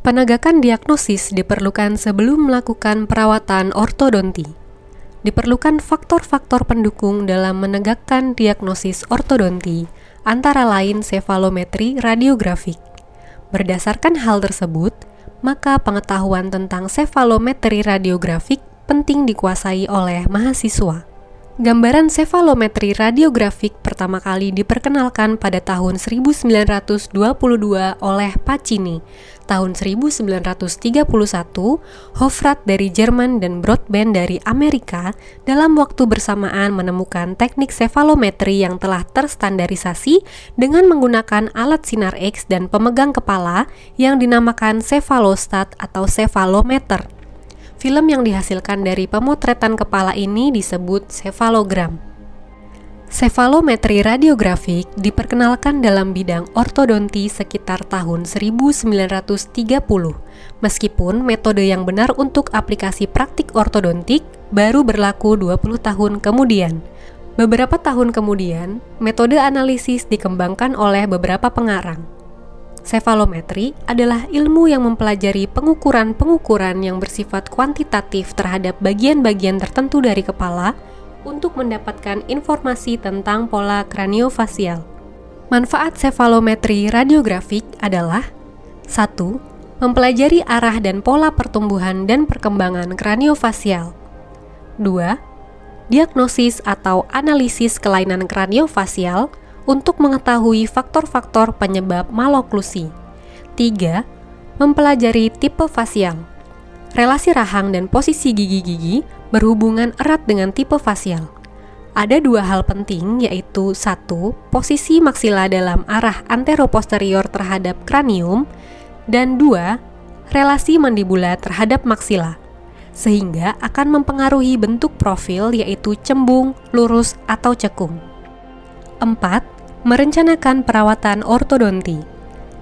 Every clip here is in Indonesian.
Penegakan diagnosis diperlukan sebelum melakukan perawatan ortodonti. Diperlukan faktor-faktor pendukung dalam menegakkan diagnosis ortodonti, antara lain sefalometri radiografik. Berdasarkan hal tersebut, maka pengetahuan tentang sefalometri radiografik penting dikuasai oleh mahasiswa. Gambaran sefalometri radiografik pertama kali diperkenalkan pada tahun 1922 oleh Pacini. Tahun 1931, Hofrath dari Jerman dan Broadbent dari Amerika dalam waktu bersamaan menemukan teknik sefalometri yang telah terstandarisasi dengan menggunakan alat sinar X dan pemegang kepala yang dinamakan cephalostat atau cephalometer. Film yang dihasilkan dari pemotretan kepala ini disebut cephalogram. Sefalometri radiografik diperkenalkan dalam bidang ortodonti sekitar tahun 1930, meskipun metode yang benar untuk aplikasi praktik ortodontik baru berlaku 20 tahun kemudian. Beberapa tahun kemudian, metode analisis dikembangkan oleh beberapa pengarang. Sefalometri adalah ilmu yang mempelajari pengukuran-pengukuran yang bersifat kuantitatif terhadap bagian-bagian tertentu dari kepala untuk mendapatkan informasi tentang pola kraniofasial. Manfaat sefalometri radiografik adalah 1. Mempelajari arah dan pola pertumbuhan dan perkembangan kraniofasial. 2. Diagnosis atau analisis kelainan kraniofasial untuk mengetahui faktor-faktor penyebab maloklusi. 3. Mempelajari tipe fasial. Relasi rahang dan posisi gigi-gigi berhubungan erat dengan tipe fasial. Ada dua hal penting, yaitu 1. Posisi maksila dalam arah anteroposterior terhadap kranium, dan 2. Relasi mandibula terhadap maksila, sehingga akan mempengaruhi bentuk profil, yaitu cembung, lurus, atau cekung. 4. Merencanakan perawatan ortodonti.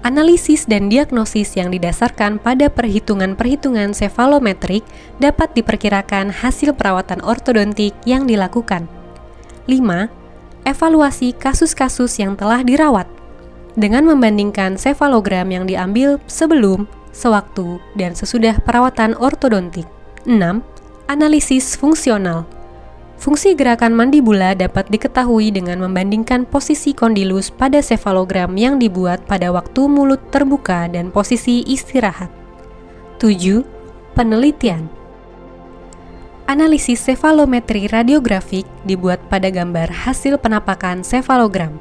Analisis dan diagnosis yang didasarkan pada perhitungan-perhitungan sefalometrik dapat diperkirakan hasil perawatan ortodontik yang dilakukan. 5. Evaluasi kasus-kasus yang telah dirawat dengan membandingkan sefalogram yang diambil sebelum, sewaktu, dan sesudah perawatan ortodontik. 6. Analisis fungsional. Fungsi gerakan mandibula dapat diketahui dengan membandingkan posisi kondilus pada sefalogram yang dibuat pada waktu mulut terbuka dan posisi istirahat. 7. Penelitian. Analisis sefalometri radiografik dibuat pada gambar hasil penampakan sefalogram.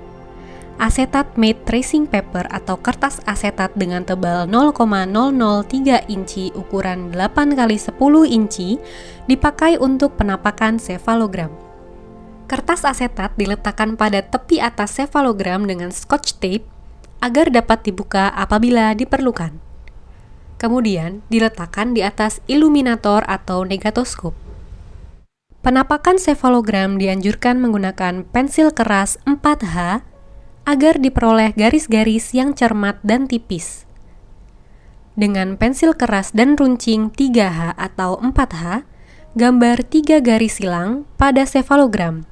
Asetat matte tracing paper atau kertas asetat dengan tebal 0,003 inci ukuran 8x10 inci dipakai untuk penampakan sefalogram. Kertas asetat diletakkan pada tepi atas sefalogram dengan scotch tape agar dapat dibuka apabila diperlukan. Kemudian diletakkan di atas iluminator atau negatoskop. Penampakan sefalogram dianjurkan menggunakan pensil keras 4H agar diperoleh garis-garis yang cermat dan tipis. Dengan pensil keras dan runcing 3H atau 4H, gambar 3 garis silang pada sefalogram,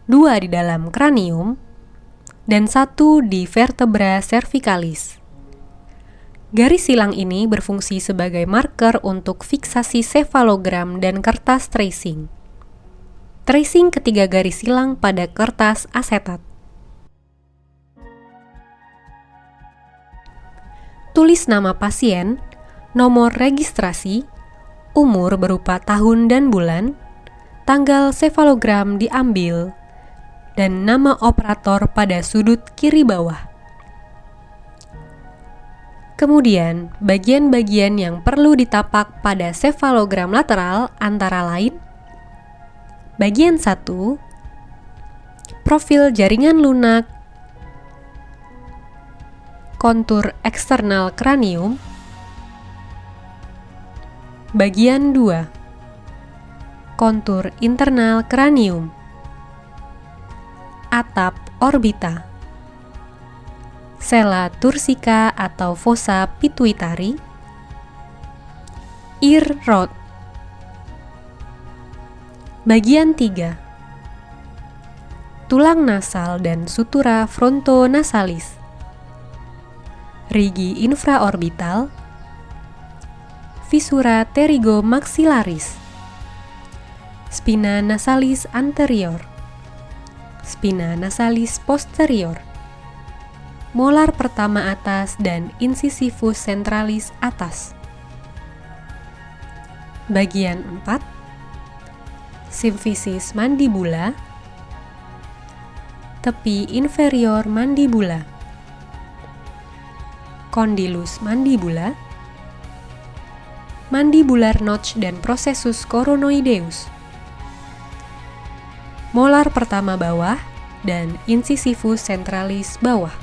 2 di dalam kranium, dan 1 di vertebra cervicalis. Garis silang ini berfungsi sebagai marker untuk fiksasi sefalogram dan kertas tracing. Tracing ketiga garis silang pada kertas asetat. Tulis nama pasien, nomor registrasi, umur berupa tahun dan bulan, tanggal sefalogram diambil, dan nama operator pada sudut kiri bawah. Kemudian, bagian-bagian yang perlu ditapak pada sefalogram lateral antara lain: bagian 1, profil jaringan lunak, kontur eksternal kranium. Bagian 2, kontur internal kranium, atap orbita, sela turcica atau fossa pituitari, ear rod. Bagian 3, tulang nasal dan sutura frontonasalis, rigi infraorbital, Fissura pterygomaxillaris. Spina nasalis anterior. Spina nasalis posterior. Molar pertama atas dan incisivus centralis atas. Bagian 4. Symphysis mandibula. Tepi inferior mandibula. Condylus mandibula. Mandibular notch dan processus coronoideus. Molar pertama bawah dan incisivus centralis bawah.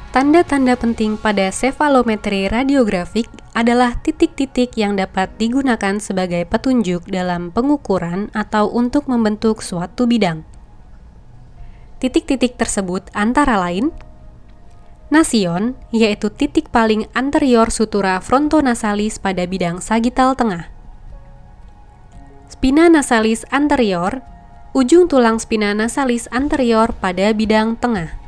Tanda-tanda penting pada sefalometri radiografik adalah titik-titik yang dapat digunakan sebagai petunjuk dalam pengukuran atau untuk membentuk suatu bidang. Titik-titik tersebut antara lain: nasion, yaitu titik paling anterior sutura frontonasalis pada bidang sagital tengah. Spina nasalis anterior, ujung tulang spina nasalis anterior pada bidang tengah.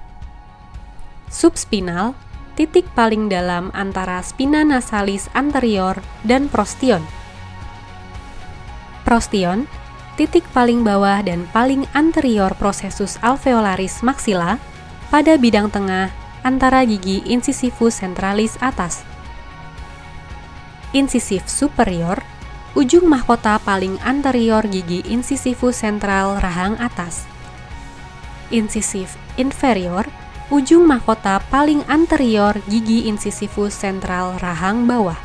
Subspinal, titik paling dalam antara spina nasalis anterior dan prostion. Prostion, titik paling bawah dan paling anterior processus alveolaris maxilla pada bidang tengah antara gigi incisivus centralis atas. Incisif superior, ujung mahkota paling anterior gigi incisivus central rahang atas. Incisif inferior, ujung mahkota paling anterior gigi incisivus central rahang bawah.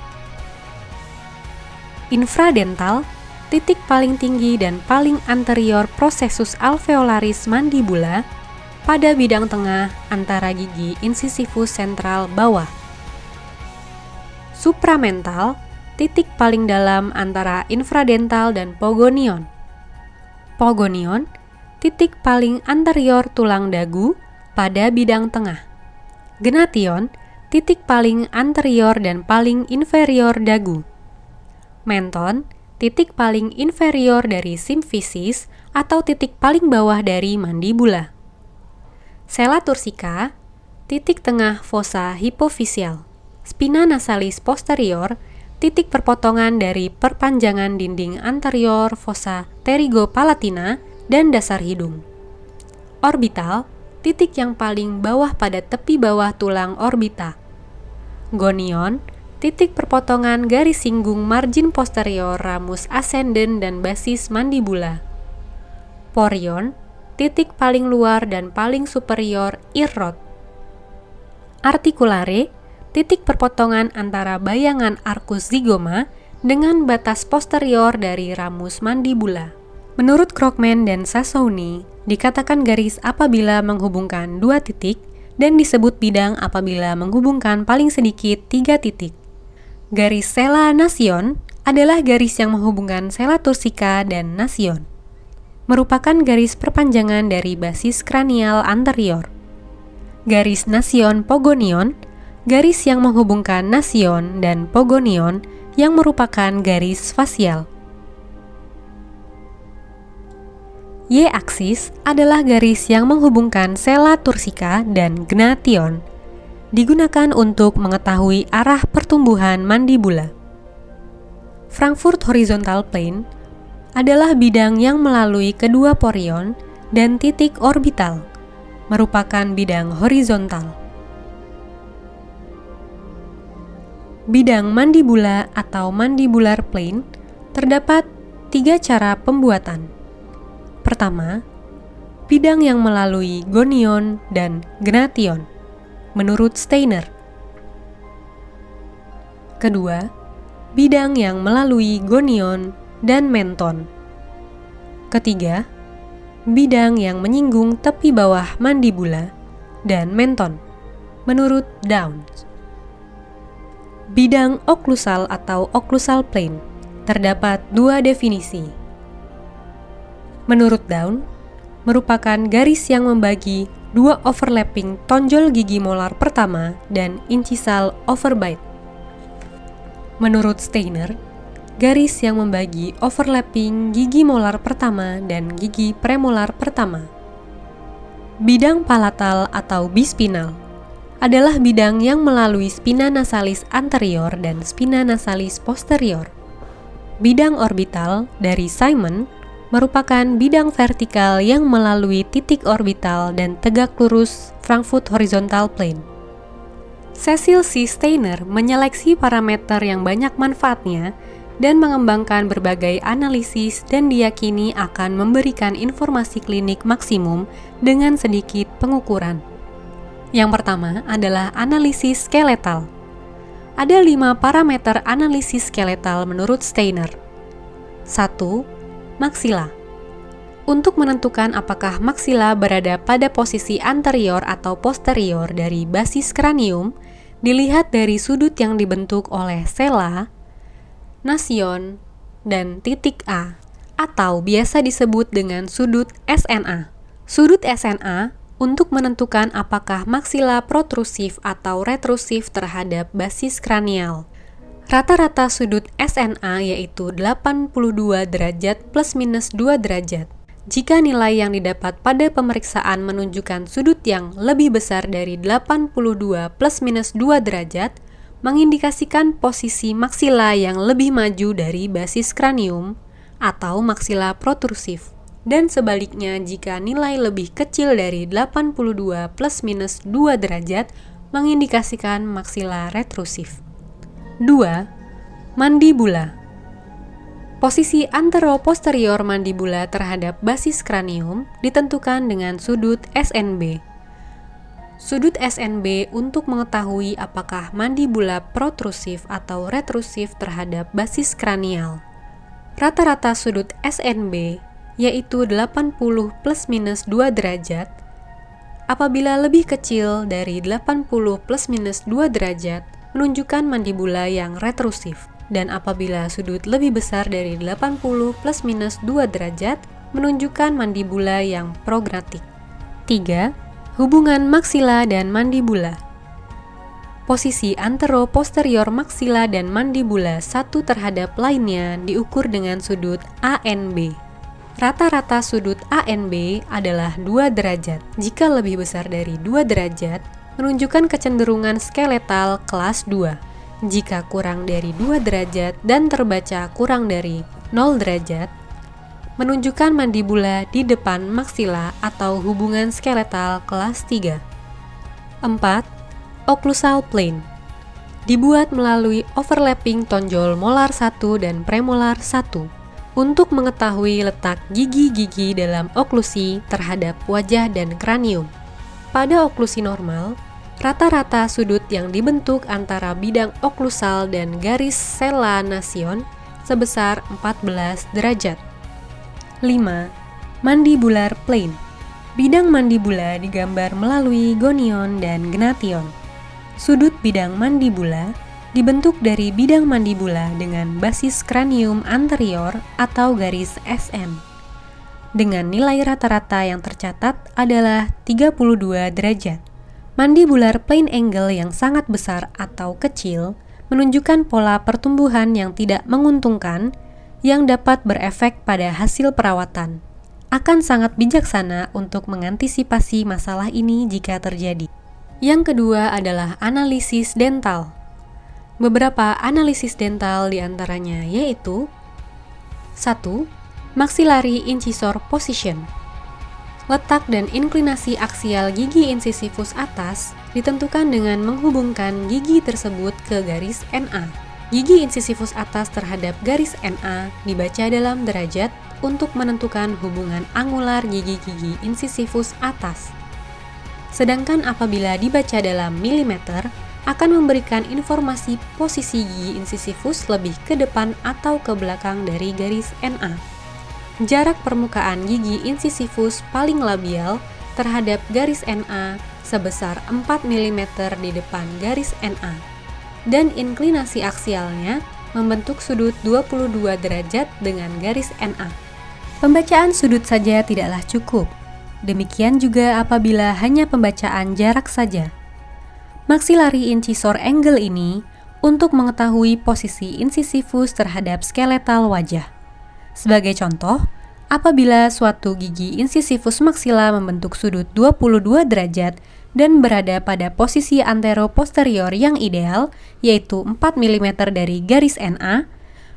Infradental, titik paling tinggi dan paling anterior processus alveolaris mandibula pada bidang tengah antara gigi incisivus central bawah. Supramental, titik paling dalam antara infradental dan pogonion. Pogonion, titik paling anterior tulang dagu pada bidang tengah. Gnation, titik paling anterior dan paling inferior dagu. Menton, titik paling inferior dari symphysis atau titik paling bawah dari mandibula. Sella turcica, titik tengah fossa hipofisial. Spina nasalis posterior, titik perpotongan dari perpanjangan dinding anterior fossa pterygopalatina dan dasar hidung. Orbital, titik yang paling bawah pada tepi bawah tulang orbita. Gonion, titik perpotongan garis singgung margin posterior ramus ascendens dan basis mandibula. Porion, titik paling luar dan paling superior ear rod. Articulare, titik perpotongan antara bayangan arcus zygoma dengan batas posterior dari ramus mandibula. Menurut Krogman dan Sassouni, dikatakan garis apabila menghubungkan dua titik dan disebut bidang apabila menghubungkan paling sedikit 3 titik. Garis sella nasion adalah garis yang menghubungkan sella turcica dan nasion. Merupakan garis perpanjangan dari basis kranial anterior. Garis nasion pogonion, garis yang menghubungkan nasion dan pogonion yang merupakan garis fasial. Y-aksis adalah garis yang menghubungkan sella turcica dan gnation. Digunakan untuk mengetahui arah pertumbuhan mandibula. Frankfurt horizontal plane adalah bidang yang melalui kedua porion dan titik orbital, merupakan bidang horizontal. Bidang mandibula atau mandibular plane terdapat 3 cara pembuatan. Pertama, bidang yang melalui gonion dan gnation, menurut Steiner. Kedua, bidang yang melalui gonion dan menton. Ketiga, bidang yang menyinggung tepi bawah mandibula dan menton, menurut Downs. Bidang oklusal atau occlusal plane terdapat 2 definisi. Menurut Down, merupakan garis yang membagi 2 overlapping tonjol gigi molar pertama dan incisal overbite. Menurut Steiner, garis yang membagi overlapping gigi molar pertama dan gigi premolar pertama. Bidang palatal atau bispinal adalah bidang yang melalui spina nasalis anterior dan spina nasalis posterior. Bidang orbital dari Simon merupakan bidang vertikal yang melalui titik orbital dan tegak lurus Frankfurt horizontal plane. Cecil C. Steiner menyeleksi parameter yang banyak manfaatnya dan mengembangkan berbagai analisis dan diyakini akan memberikan informasi klinik maksimum dengan sedikit pengukuran. Yang pertama adalah analisis skeletal. Ada 5 parameter analisis skeletal menurut Steiner. 1. Maksila. Untuk menentukan apakah maksila berada pada posisi anterior atau posterior dari basis kranium, dilihat dari sudut yang dibentuk oleh sela, nasion, dan titik A, atau biasa disebut dengan sudut SNA. Sudut SNA untuk menentukan apakah maksila protrusif atau retrusif terhadap basis kranial. Rata-rata sudut SNA yaitu 82 derajat plus minus 2 derajat. Jika nilai yang didapat pada pemeriksaan menunjukkan sudut yang lebih besar dari 82 plus minus 2 derajat, mengindikasikan posisi maksila yang lebih maju dari basis kranium atau maksila protrusif. Dan sebaliknya, jika nilai lebih kecil dari 82 plus minus 2 derajat, mengindikasikan maksila retrusif. 2. Mandibula. Posisi antero-posterior mandibula terhadap basis kranium ditentukan dengan sudut SNB. Sudut SNB untuk mengetahui apakah mandibula protrusif atau retrusif terhadap basis kranial. Rata-rata sudut SNB yaitu 80 plus minus 2 derajat. Apabila lebih kecil dari 80 plus minus 2 derajat, menunjukkan mandibula yang retrusif, dan apabila sudut lebih besar dari 80 plus minus 2 derajat, menunjukkan mandibula yang progratik. 3. Hubungan maksila dan mandibula. Posisi antero-posterior maksila dan mandibula satu terhadap lainnya diukur dengan sudut ANB. Rata-rata sudut ANB adalah 2 derajat. Jika lebih besar dari 2 derajat, menunjukkan kecenderungan skeletal kelas 2. Jika kurang dari 2 derajat dan terbaca kurang dari 0 derajat, menunjukkan mandibula di depan maksila atau hubungan skeletal kelas 3. 4. Occlusal plane. Dibuat melalui overlapping tonjol molar 1 dan premolar 1 untuk mengetahui letak gigi-gigi dalam oklusi terhadap wajah dan kranium. Pada oklusi normal, rata-rata sudut yang dibentuk antara bidang oklusal dan garis sela nasion sebesar 14 derajat. 5. Mandibular plane. Bidang mandibula digambar melalui gonion dan gnation. Sudut bidang mandibula dibentuk dari bidang mandibula dengan basis kranium anterior atau garis SM. Dengan nilai rata-rata yang tercatat adalah 32 derajat. Mandibular plane angle yang sangat besar atau kecil menunjukkan pola pertumbuhan yang tidak menguntungkan yang dapat berefek pada hasil perawatan. Akan sangat bijaksana untuk mengantisipasi masalah ini jika terjadi. Yang kedua adalah analisis dental. Beberapa analisis dental diantaranya yaitu 1. Maxillary incisor position. Letak dan inklinasi aksial gigi incisifus atas ditentukan dengan menghubungkan gigi tersebut ke garis NA. Gigi incisifus atas terhadap garis NA dibaca dalam derajat untuk menentukan hubungan angular gigi-gigi incisifus atas. Sedangkan apabila dibaca dalam milimeter, akan memberikan informasi posisi gigi incisifus lebih ke depan atau ke belakang dari garis NA. Jarak permukaan gigi incisifus paling labial terhadap garis NA sebesar 4 mm di depan garis NA, dan inklinasi aksialnya membentuk sudut 22 derajat dengan garis NA. Pembacaan sudut saja tidaklah cukup. Demikian juga apabila hanya pembacaan jarak saja. Maxillary incisor angle ini untuk mengetahui posisi incisifus terhadap skeletal wajah. Sebagai contoh, apabila suatu gigi incisifus maksila membentuk sudut 22 derajat dan berada pada posisi antero-posterior yang ideal, yaitu 4 mm dari garis NA,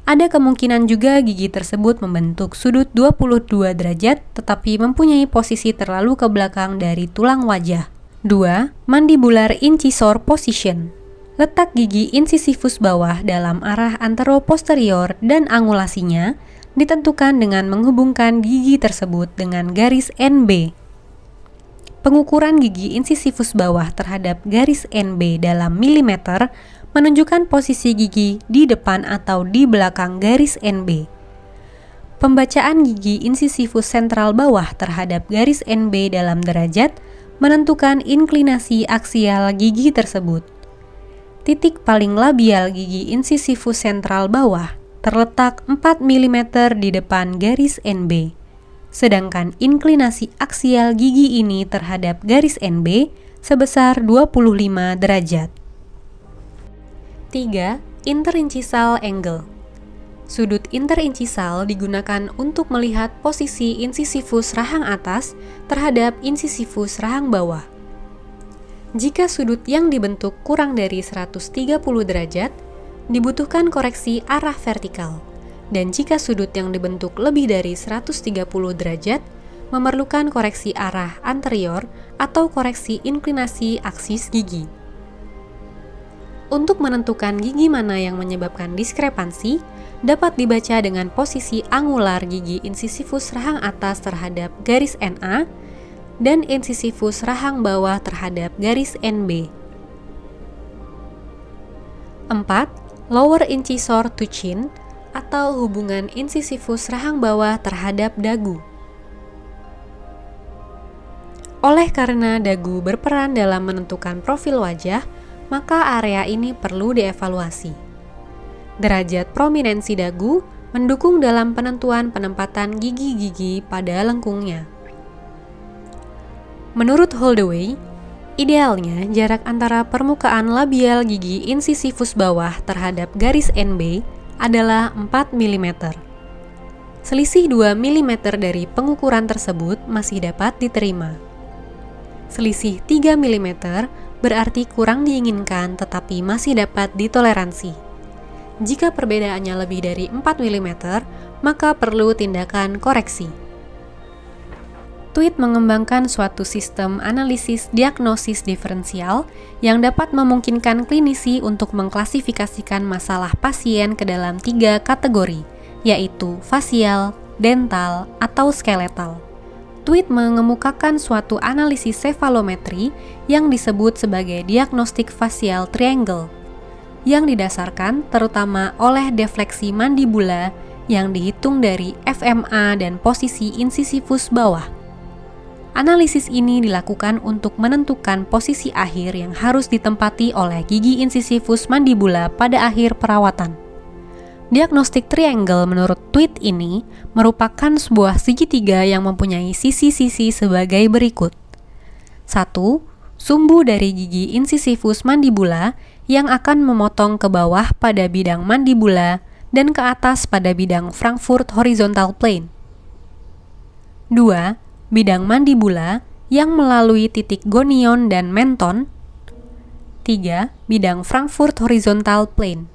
ada kemungkinan juga gigi tersebut membentuk sudut 22 derajat tetapi mempunyai posisi terlalu ke belakang dari tulang wajah. 2. Mandibular incisor position. Letak gigi incisifus bawah dalam arah antero-posterior dan angulasinya ditentukan dengan menghubungkan gigi tersebut dengan garis NB. Pengukuran gigi incisifus bawah terhadap garis NB dalam milimeter menunjukkan posisi gigi di depan atau di belakang garis NB. Pembacaan gigi incisifus sentral bawah terhadap garis NB dalam derajat menentukan inklinasi aksial gigi tersebut. Titik paling labial gigi incisifus sentral bawah terletak 4 mm di depan garis NB. Sedangkan inklinasi aksial gigi ini terhadap garis NB sebesar 25 derajat. 3. Interincisal angle. Sudut interincisal digunakan untuk melihat posisi incisifus rahang atas terhadap incisifus rahang bawah. Jika sudut yang dibentuk kurang dari 130 derajat, dibutuhkan koreksi arah vertikal. Dan jika sudut yang dibentuk lebih dari 130 derajat, memerlukan koreksi arah anterior atau koreksi inklinasi aksis gigi. Untuk menentukan gigi mana yang menyebabkan diskrepansi, dapat dibaca dengan posisi angular gigi incisifus rahang atas terhadap garis NA dan incisifus rahang bawah terhadap garis NB. 4. Lower incisor to chin atau hubungan incisifus rahang bawah terhadap dagu. Oleh karena dagu berperan dalam menentukan profil wajah, maka area ini perlu dievaluasi. Derajat prominensi dagu mendukung dalam penentuan penempatan gigi-gigi pada lengkungnya. Menurut Holdaway, idealnya jarak antara permukaan labial gigi incisifus bawah terhadap garis NB adalah 4 mm. Selisih 2 mm dari pengukuran tersebut masih dapat diterima. Selisih 3 mm berarti kurang diinginkan tetapi masih dapat ditoleransi. Jika perbedaannya lebih dari 4 mm, maka perlu tindakan koreksi. Tweed mengembangkan suatu sistem analisis diagnosis diferensial yang dapat memungkinkan klinisi untuk mengklasifikasikan masalah pasien ke dalam 3 kategori, yaitu fasial, dental, atau skeletal. Tweed mengemukakan suatu analisis sefalometri yang disebut sebagai diagnostik fasial triangle, yang didasarkan terutama oleh defleksi mandibula yang dihitung dari FMA dan posisi incisifus bawah. Analisis ini dilakukan untuk menentukan posisi akhir yang harus ditempati oleh gigi incisifus mandibula pada akhir perawatan. Diagnostik triangle menurut Tweed ini merupakan sebuah segitiga yang mempunyai sisi-sisi sebagai berikut. 1. Sumbu dari gigi incisifus mandibula yang akan memotong ke bawah pada bidang mandibula dan ke atas pada bidang Frankfurt horizontal plane. 2. Bidang mandibula yang melalui titik gonion dan menton. 3. Bidang Frankfurt horizontal plane.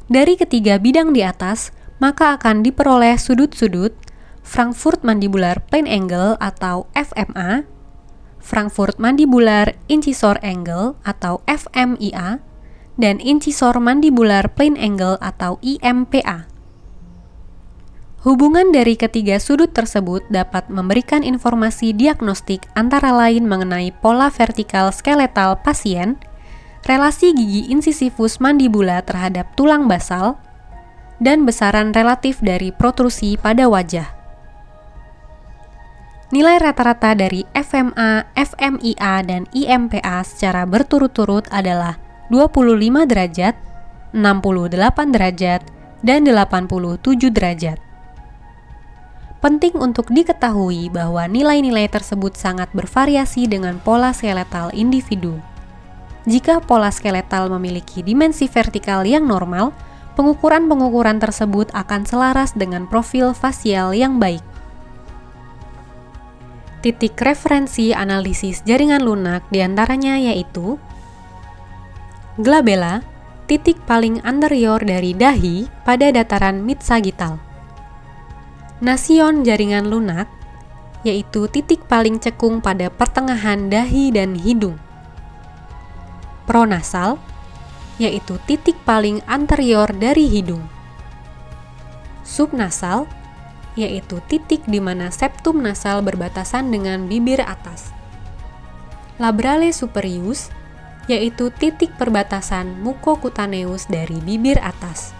Dari ketiga bidang di atas, maka akan diperoleh sudut-sudut Frankfurt mandibular plane angle atau FMA, Frankfurt mandibular incisor angle atau FMIA, dan incisor mandibular plane angle atau IMPA. Hubungan dari ketiga sudut tersebut dapat memberikan informasi diagnostik antara lain mengenai pola vertikal skeletal pasien, relasi gigi incisifus mandibula terhadap tulang basal, dan besaran relatif dari protrusi pada wajah. Nilai rata-rata dari FMA, FMIA, dan IMPA secara berturut-turut adalah 25 derajat, 68 derajat, dan 87 derajat. Penting untuk diketahui bahwa nilai-nilai tersebut sangat bervariasi dengan pola skeletal individu. Jika pola skeletal memiliki dimensi vertikal yang normal, pengukuran-pengukuran tersebut akan selaras dengan profil fasial yang baik. Titik referensi analisis jaringan lunak diantaranya yaitu glabella, titik paling anterior dari dahi pada dataran mid-sagittal. Nasion jaringan lunak, yaitu titik paling cekung pada pertengahan dahi dan hidung. Pronasal, yaitu titik paling anterior dari hidung. Subnasal, yaitu titik di mana septum nasal berbatasan dengan bibir atas. Labrale superius, yaitu titik perbatasan mukokutaneus dari bibir atas.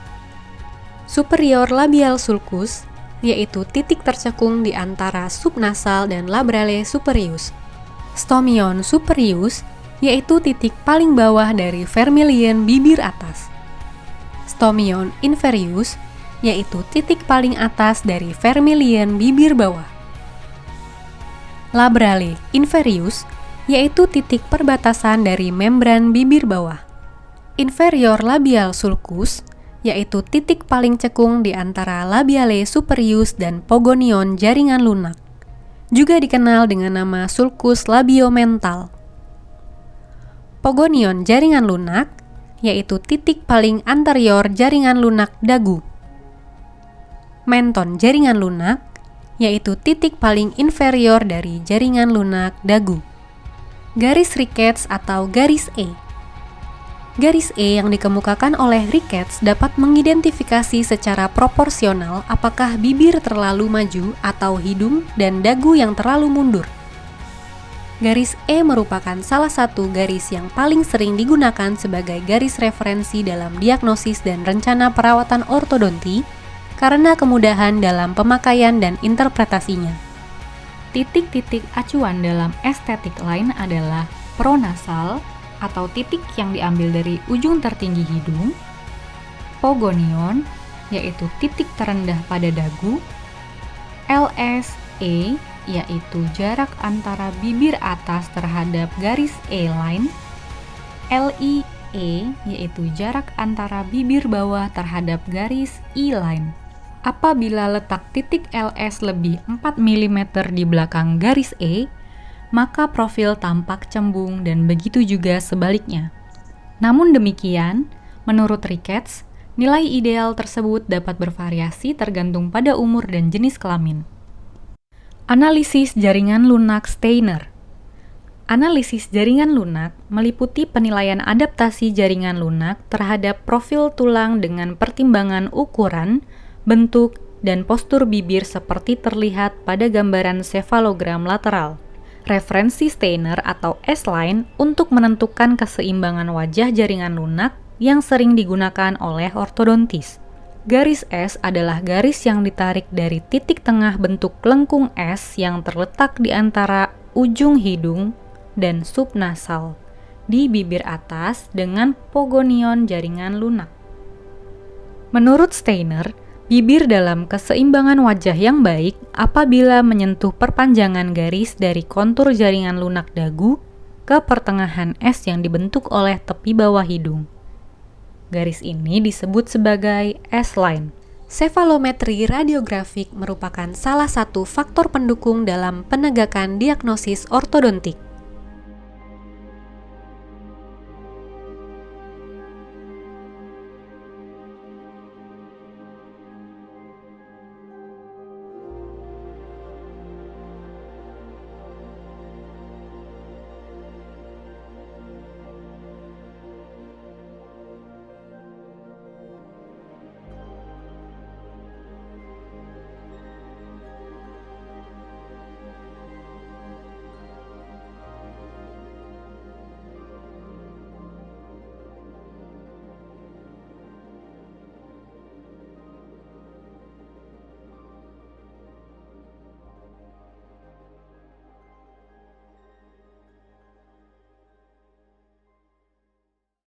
Superior labial sulcus, yaitu titik tercekung di antara subnasal dan labrale superius. Stomion superius, yaitu titik paling bawah dari vermilion bibir atas. Stomion inferius, yaitu titik paling atas dari vermilion bibir bawah. Labrale inferius, yaitu titik perbatasan dari membran bibir bawah. Inferior labial sulcus, yaitu titik paling cekung di antara labiale superius dan pogonion jaringan lunak, juga dikenal dengan nama sulcus labiomental. Pogonion jaringan lunak, yaitu titik paling anterior jaringan lunak dagu. Menton jaringan lunak, yaitu titik paling inferior dari jaringan lunak dagu. Garis Ricketts atau garis E. Garis E yang dikemukakan oleh Ricketts dapat mengidentifikasi secara proporsional apakah bibir terlalu maju atau hidung dan dagu yang terlalu mundur. Garis E merupakan salah satu garis yang paling sering digunakan sebagai garis referensi dalam diagnosis dan rencana perawatan ortodonti karena kemudahan dalam pemakaian dan interpretasinya. Titik-titik acuan dalam estetik line adalah pronasal atau titik yang diambil dari ujung tertinggi hidung, pogonion yaitu titik terendah pada dagu, LSE yaitu jarak antara bibir atas terhadap garis A-line, LIE yaitu jarak antara bibir bawah terhadap garis E-line. Apabila letak titik LS lebih 4 mm di belakang garis E, maka profil tampak cembung dan begitu juga sebaliknya. Namun demikian, menurut Ricketts, nilai ideal tersebut dapat bervariasi tergantung pada umur dan jenis kelamin. Analisis jaringan lunak Steiner. Analisis jaringan lunak meliputi penilaian adaptasi jaringan lunak terhadap profil tulang dengan pertimbangan ukuran, bentuk, dan postur bibir seperti terlihat pada gambaran sefalogram lateral. Referensi Steiner atau S-line untuk menentukan keseimbangan wajah jaringan lunak yang sering digunakan oleh ortodontis. Garis S adalah garis yang ditarik dari titik tengah bentuk lengkung S yang terletak di antara ujung hidung dan subnasal di bibir atas dengan pogonion jaringan lunak. Menurut Steiner, bibir dalam keseimbangan wajah yang baik apabila menyentuh perpanjangan garis dari kontur jaringan lunak dagu ke pertengahan S yang dibentuk oleh tepi bawah hidung. Garis ini disebut sebagai S-line. Sefalometri radiografik merupakan salah satu faktor pendukung dalam penegakan diagnosis ortodontik.